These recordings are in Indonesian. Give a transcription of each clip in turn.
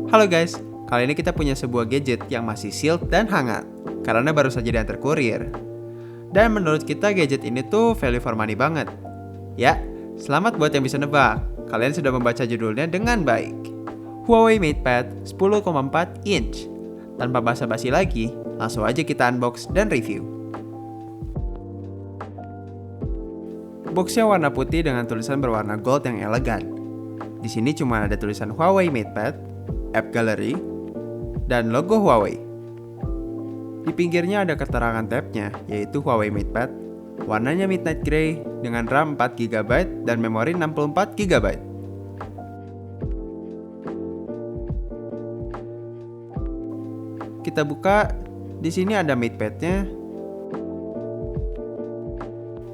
Halo guys, kali ini kita punya sebuah gadget yang masih sealed dan hangat karena baru saja diantar kurir. Dan menurut kita gadget ini tuh value for money banget. Ya, selamat buat yang bisa nebak. Kalian sudah membaca judulnya dengan baik. Huawei MatePad 10,4 inch. Tanpa basa-basi lagi, langsung aja kita unbox dan review. Boxnya warna putih dengan tulisan berwarna gold yang elegan. Di sini cuma ada tulisan Huawei MatePad, App Gallery, dan logo Huawei. Di pinggirnya ada keterangan tabnya, yaitu Huawei MatePad. Warnanya midnight gray dengan RAM 4GB dan memori 64GB. Kita buka, di sini ada MatePad-nya.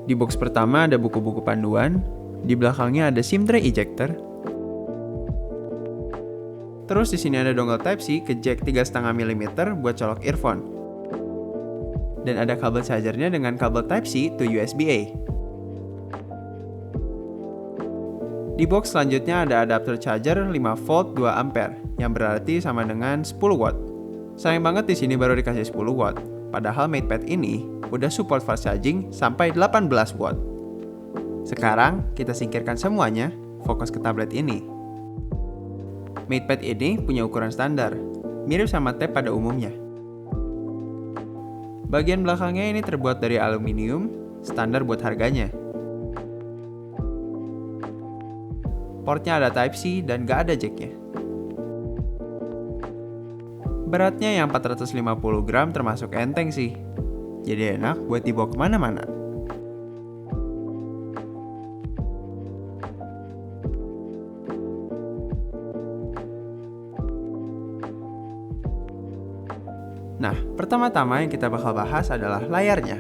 Di box pertama ada buku-buku panduan, di belakangnya ada SIM tray ejector. Terus di sini ada dongle Type-C ke jack 3,5 mm buat colok earphone. Dan ada kabel chargernya dengan kabel Type-C to USB-A. Di box selanjutnya ada adapter charger 5V 2A yang berarti sama dengan 10 watt. Sayang banget di sini baru dikasih 10 watt, padahal MatePad ini udah support fast charging sampai 18 watt. Sekarang kita singkirkan semuanya, fokus ke tablet ini. MatePad ini punya ukuran standar, mirip sama tab pada umumnya. Bagian belakangnya ini terbuat dari aluminium, standar buat harganya. Portnya ada Type-C dan gak ada jacknya. Beratnya yang 450 gram termasuk enteng sih, jadi enak buat dibawa kemana-mana. Nah, pertama-tama yang kita bakal bahas adalah layarnya.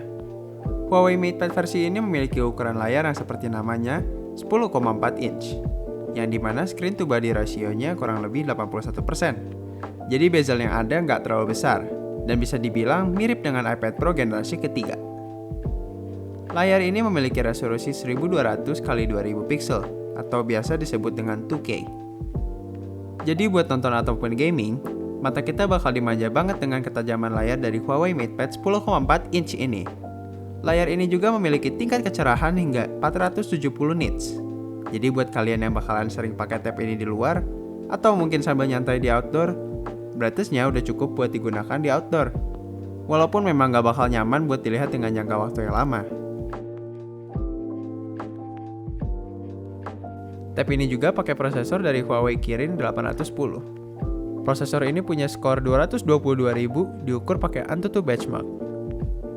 Huawei MatePad versi ini memiliki ukuran layar yang seperti namanya 10,4 inch, yang dimana screen to body rasionya kurang lebih 81%. Jadi bezel yang ada nggak terlalu besar, dan bisa dibilang mirip dengan iPad Pro generasi ketiga. Layar ini memiliki resolusi 1200 x 2000 pixel, atau biasa disebut dengan 2K. Jadi buat nonton ataupun gaming, mata kita bakal dimanja banget dengan ketajaman layar dari Huawei MatePad 10,4 inch ini. Layar ini juga memiliki tingkat kecerahan hingga 470 nits. Jadi buat kalian yang bakalan sering pakai tab ini di luar, atau mungkin sambil nyantai di outdoor, brightness-nya udah cukup buat digunakan di outdoor. Walaupun memang gak bakal nyaman buat dilihat dengan jangka waktu yang lama. Tab ini juga pakai prosesor dari Huawei Kirin 810. Prosesor ini punya skor 222.000 diukur pakai Antutu Benchmark.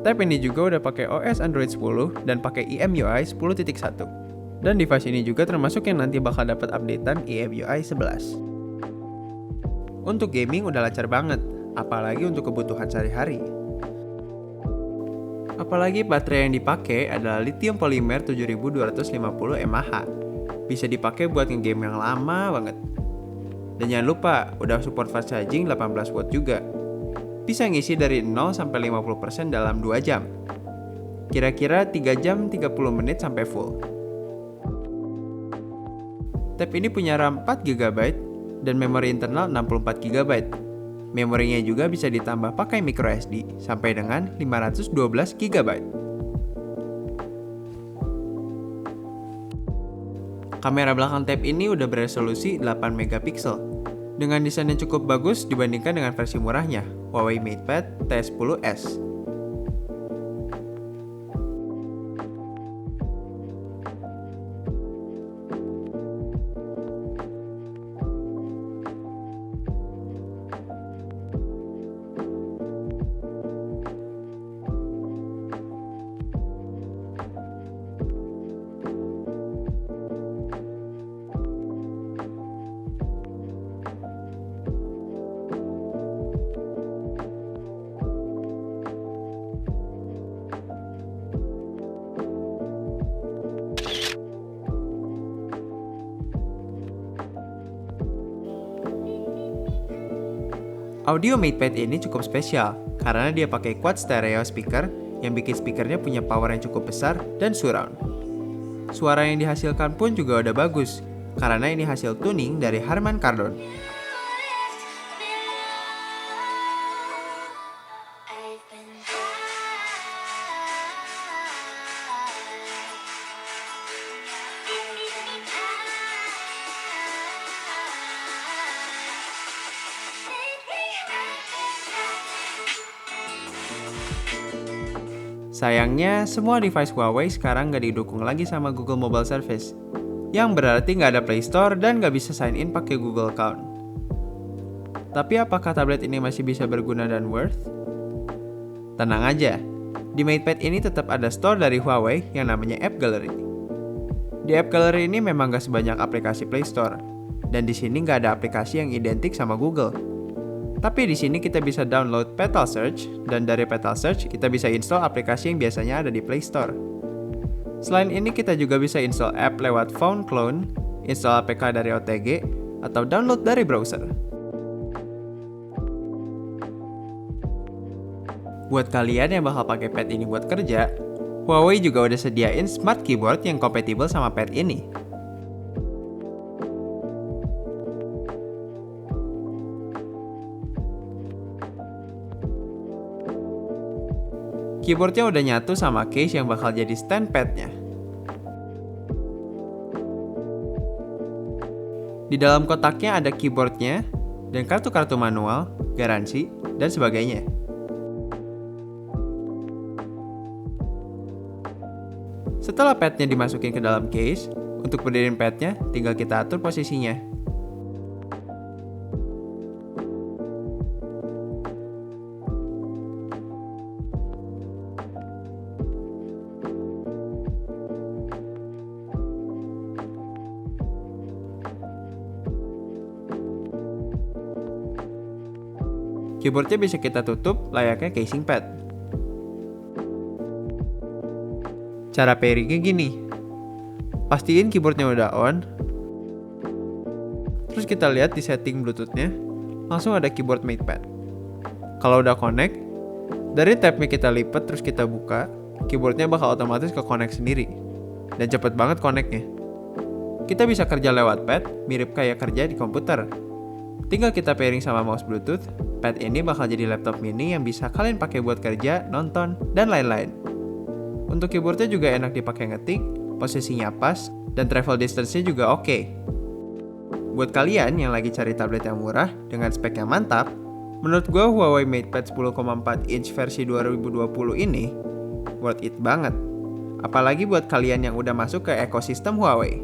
Tab ini juga udah pakai OS Android 10 dan pakai EMUI 10.1. Dan device ini juga termasuk yang nanti bakal dapat updatean EMUI 11. Untuk gaming udah lancar banget, apalagi untuk kebutuhan sehari-hari. Apalagi baterai yang dipakai adalah lithium polymer 7250 mAh. Bisa dipakai buat nge-game yang lama banget. Dan jangan lupa, udah support fast charging 18 watt juga. Bisa ngisi dari 0 sampai 50% dalam 2 jam. Kira-kira 3 jam 30 menit sampai full. Tab ini punya RAM 4GB dan memori internal 64GB. Memorinya juga bisa ditambah pakai microSD sampai dengan 512GB. Kamera belakang tab ini udah beresolusi 8MP. Dengan desain yang cukup bagus dibandingkan dengan versi murahnya, Huawei MatePad T10s. Audio MatePad ini cukup spesial karena dia pakai quad stereo speaker yang bikin speakernya punya power yang cukup besar dan surround. Suara yang dihasilkan pun juga udah bagus karena ini hasil tuning dari Harman Kardon. Sayangnya, semua device Huawei sekarang nggak didukung lagi sama Google Mobile Service, yang berarti nggak ada Play Store dan nggak bisa sign in pakai Google Account. Tapi apakah tablet ini masih bisa berguna dan worth? Tenang aja, di MatePad ini tetap ada store dari Huawei yang namanya App Gallery. Di App Gallery ini memang nggak sebanyak aplikasi Play Store, dan di sini nggak ada aplikasi yang identik sama Google. Tapi di sini kita bisa download Petal Search, dan dari Petal Search kita bisa install aplikasi yang biasanya ada di Play Store. Selain ini kita juga bisa install app lewat Phone Clone, install APK dari OTG, atau download dari browser. Buat kalian yang bakal pakai pad ini buat kerja, Huawei juga udah sediain smart keyboard yang kompatibel sama pad ini. Keyboardnya udah nyatu sama case yang bakal jadi stand padnya. Di dalam kotaknya ada keyboardnya, dan kartu-kartu manual, garansi, dan sebagainya. Setelah padnya dimasukin ke dalam case, untuk berdiriin padnya tinggal kita atur posisinya. Keyboardnya bisa kita tutup layaknya casing pad. Cara pairingnya gini. Pastiin keyboardnya udah on. Terus kita lihat di setting Bluetooth-nya, langsung ada keyboard MatePad. Kalau udah connect, dari tabnya kita lipat terus kita buka, keyboardnya bakal otomatis ke connect sendiri. Dan cepet banget connect-nya. Kita bisa kerja lewat pad, mirip kayak kerja di komputer. Tinggal kita pairing sama mouse Bluetooth, pad ini bakal jadi laptop mini yang bisa kalian pakai buat kerja, nonton, dan lain-lain. Untuk keyboardnya juga enak dipakai ngetik, posisinya pas, dan travel distance-nya juga oke. Buat kalian yang lagi cari tablet yang murah dengan spek yang mantap, menurut gue Huawei MatePad 10,4 inch versi 2020 ini worth it banget. Apalagi buat kalian yang udah masuk ke ekosistem Huawei.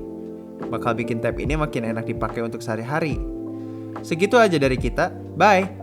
Bakal bikin tab ini makin enak dipakai untuk sehari-hari. Segitu aja dari kita, bye!